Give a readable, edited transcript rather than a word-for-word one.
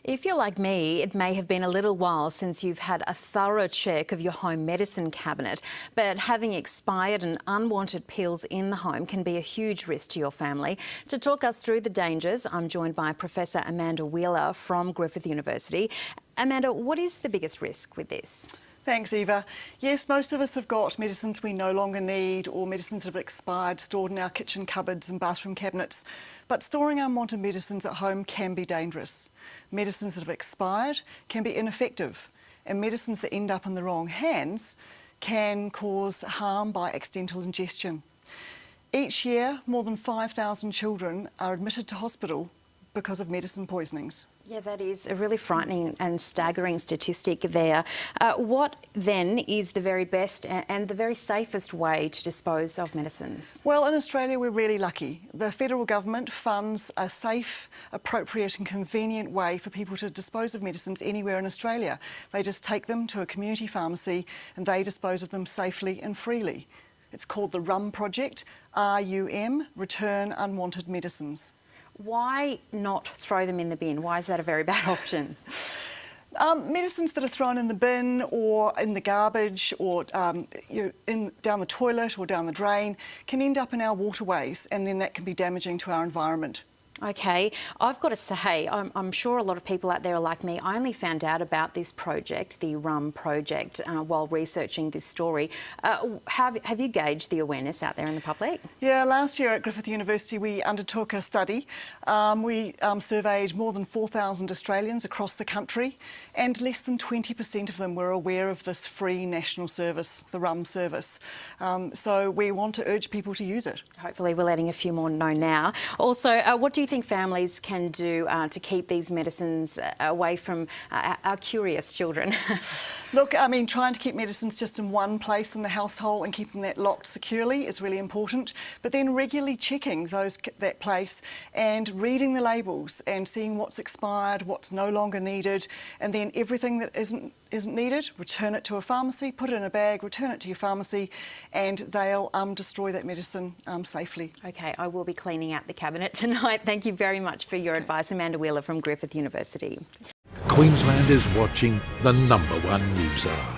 If you're like me, it may have been a little while since you've had a thorough check of your home medicine cabinet, but having expired and unwanted pills in the home can be a huge risk to your family. To talk us through the dangers, I'm joined by Professor Amanda Wheeler from Griffith University. Amanda, what is the biggest risk with this? Thanks, Eva. Yes, most of us have got medicines we no longer need or medicines that have expired stored in our kitchen cupboards and bathroom cabinets. But storing unwanted medicines at home can be dangerous. Medicines that have expired can be ineffective, and medicines that end up in the wrong hands can cause harm by accidental ingestion. Each year, more than 5,000 children are admitted to hospital because of medicine poisonings. Yeah, that is a really frightening and staggering statistic there. What then is the very best and the very safest way to dispose of medicines? Well, in Australia we're really lucky. The federal government funds a safe, appropriate and convenient way for people to dispose of medicines anywhere in Australia. They just take them to a community pharmacy and they dispose of them safely and freely. It's called the RUM project, R-U-M, Return Unwanted Medicines. Why not throw them in the bin? Why is that a very bad option? Medicines that are thrown in the bin or in the garbage or down the toilet or down the drain can end up in our waterways, and then that can be damaging to our environment. Okay, I've got to say, I'm sure a lot of people out there are like me. I only found out about this project, the RUM project, while researching this story. Have you gauged the awareness out there in the public? Yeah, last year at Griffith University we undertook a study. We surveyed more than 4,000 Australians across the country, and less than 20% of them were aware of this free national service, the RUM service. So we want to urge people to use it. Hopefully we're letting a few more know now. Also, what do you think families can do to keep these medicines away from our curious children? Look, I mean, trying to keep medicines just in one place in the household and keeping that locked securely is really important. But then regularly checking that place and reading the labels and seeing what's expired, what's no longer needed, and then everything that isn't needed, return it to a pharmacy, put it in a bag, return it to your pharmacy, and they'll destroy that medicine safely. Okay, I will be cleaning out the cabinet tonight. Thank you very much for your advice. Amanda Wheeler from Griffith University. Queensland is watching the #1 news hour.